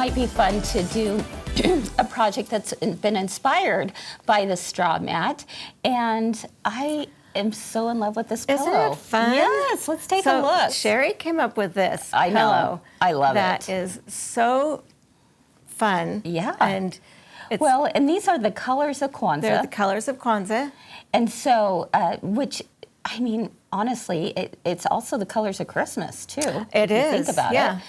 might be fun to do a project that's been inspired by the straw mat. And I am so in love with this pillow. Isn't it fun? Yes, let's take a look. Sherry came up with this I know. pillow. I love that it. That is so fun. Yeah. And it's, well, and these are the colors of Kwanza. they're the colors of Kwanza. And so, which, I mean, honestly, it's also the colors of Christmas, too. It is, think about yeah. it.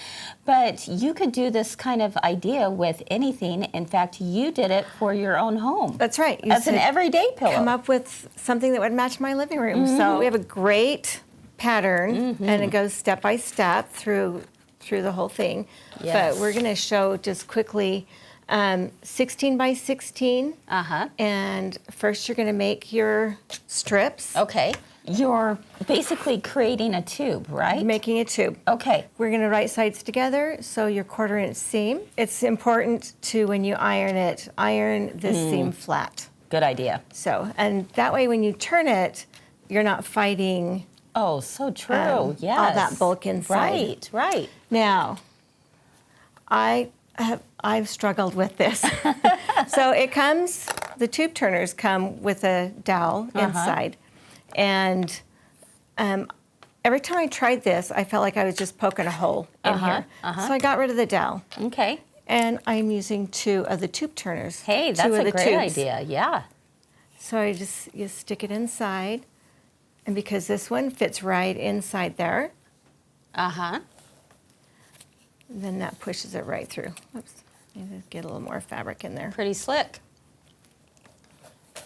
But you could do this kind of idea with anything. In fact, you did it for your own home. That's right. As an everyday pillow. Come up with something that would match my living room. So we have a great pattern, and it goes step by step through the whole thing. Yes. But we're going to show just quickly 16 by 16. And first you're going to make your strips. Okay. You're basically creating a tube, right? Making a tube. Okay. We're going to right sides together, so your 1/4 inch seam. It's important to, when you iron it, iron this seam flat. Good idea. So, and that way when you turn it, you're not fighting Oh, so true. Yes. all that bulk inside. Right, right. Now, I've struggled with this. So it comes, the tube turners come with a dowel inside. And every time I tried this, I felt like I was just poking a hole in here. So I got rid of the dowel. Okay. And I'm using 2 of the tube turners. Hey, that's a great idea. Yeah. So you stick it inside. And because this one fits right inside there, then that pushes it right through. Oops. Need to get a little more fabric in there. Pretty slick.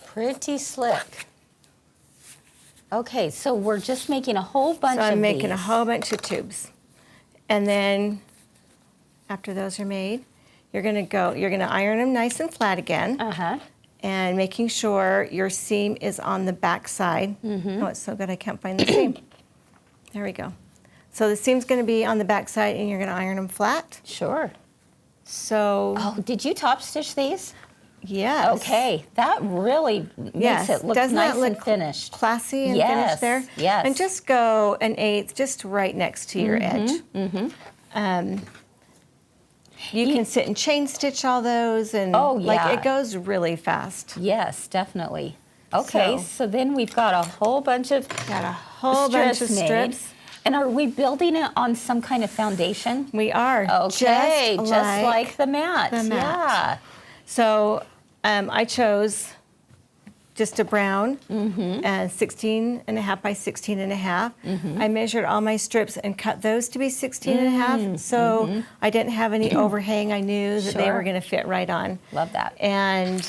Pretty slick. Okay, so we're just making a whole bunch of these. So I'm making a whole bunch of tubes. And then after those are made, you're gonna iron them nice and flat again. And making sure your seam is on the back side. Oh, it's so good I can't find the seam. There we go. So the seam's gonna be on the back side and you're gonna iron them flat. Sure. So. Oh, did you top stitch these? Yes. Okay, that really makes it look nice and finished. Classy and finished there? Yes. And just go 1/8 just right next to your edge. You can sit and chain stitch all those, and like it goes really fast. Yes, definitely. Okay, so then we've got a whole bunch of strips. And are we building it on some kind of foundation? We are. Okay, just like the mat. Yeah. So I chose just a brown, 16.5 by 16.5. I measured all my strips and cut those to be 16.5. So I didn't have any overhang. I knew that they were going to fit right on. Love that. And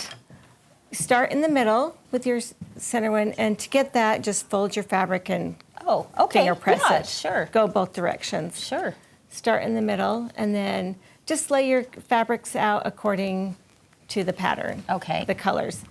start in the middle with your center one, and to get that, just fold your fabric and finger press it. Sure. Go both directions. Sure. Start in the middle, and then just lay your fabrics out according to the pattern. Okay. The colors.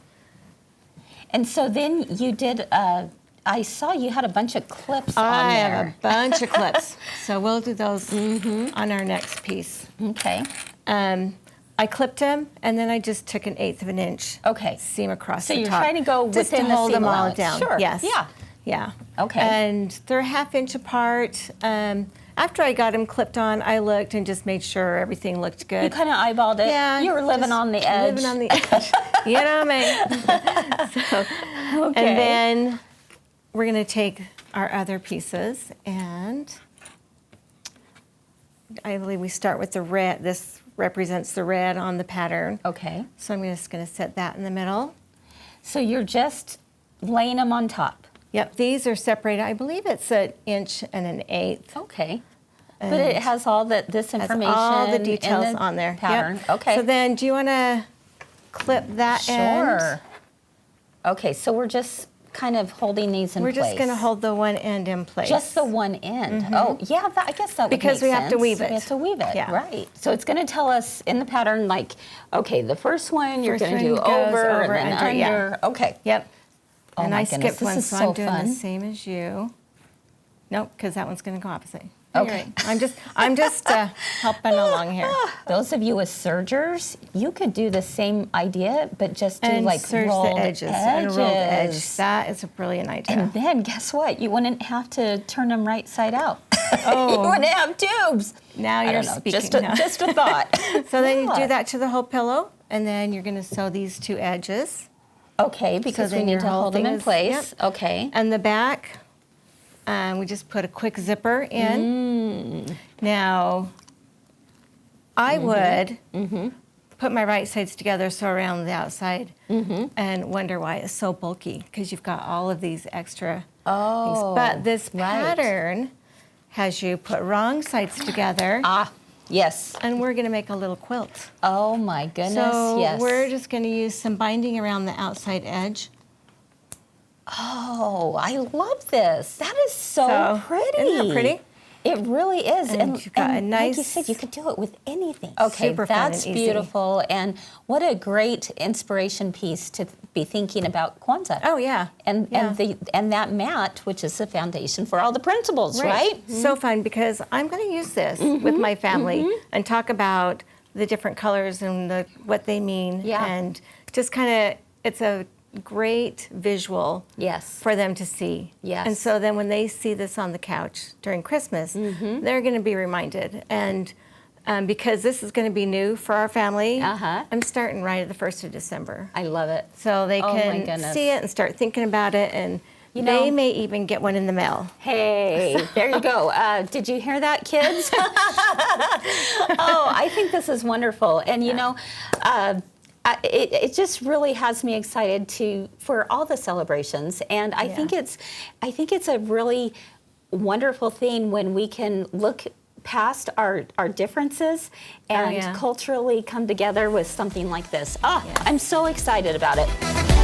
And so then you did, I saw you had a bunch of clips on there. I have a bunch of clips. So we'll do those on our next piece. Okay. I clipped them, and then I just took 1/8 inch seam across the top. So you're trying to go within just to the hold seam them all allowance. down. Sure. Yes. Yeah. Yeah. Okay. And they're 1/2 inch apart. After I got them clipped on, I looked and just made sure everything looked good. You kind of eyeballed it. Yeah. You were living on the edge. Living on the edge. You know me. And then we're going to take our other pieces, and I believe we start with the red. This represents the red on the pattern. Okay. So I'm just going to set that in the middle. So you're just laying them on top. Yep, these are separated. I believe it's 1 inch and 1/8. Okay. But it has all this information. All the details in the on there. Pattern. Yep. Okay. So then, do you want to clip that end? Sure. Okay, so we're just kind of holding these in place. We're just going to hold the one end in place. Just the one end. Oh, yeah, I guess that would make sense. Because we have to weave it. We have to weave it, Yeah. right. So it's going to tell us in the pattern, like, okay, the first one you're going to do goes over and then under. under. Yeah. Okay. Yep. Oh and my I goodness, skipped one, this is so so I'm doing fun. the same as you. Nope, because that one's going to go opposite. Okay. Right. I'm just helping along here. Those of you with sergers, you could do the same idea, but just do And like serge rolled the edges. And rolled edge. That is a brilliant idea. And then guess what? You wouldn't have to turn them right side out. Oh. You wouldn't have tubes. Now I you're don't know, speaking. just a thought. So then you Yeah. do that to the whole pillow, and then you're going to sew these two edges. Okay, because we then need your to whole hold them thing in is- place. yep. Okay. And the back, we just put a quick zipper in. Now, I would put my right sides together, sew around the outside, and wonder why it's so bulky, because you've got all of these extra things. But this pattern has you put wrong sides together, Ah, yes. and we're going to make a little quilt. Oh my goodness, So yes. we're just going to use some binding around the outside edge. Oh, I love this. That is so pretty. Isn't that pretty? It really is. And you've got a like you nice- said, you could do it with anything. Okay, Super fun that's and easy. beautiful. And what a great inspiration piece to be thinking about Kwanza. Oh, yeah. And Yeah. and that mat, which is the foundation for all the printables, right? So fun, because I'm going to use this with my family and talk about the different colors and what they mean. Yeah. And just kind of, it's a great visual Yes. for them to see. Yes. And so then when they see this on the couch during Christmas, they're going to be reminded. And because this is going to be new for our family, I'm starting right at the 1st of December. I love it. So they Oh, my can goodness. see it and start thinking about it, and You know- they may even get one in the mail. Hey, there you go. Did you hear that, kids? Oh, I think this is wonderful. And, you know, it just really has me excited for all the celebrations. And I think it's a really wonderful thing when we can look past our differences and culturally come together with something like this. Oh, I'm so excited about it.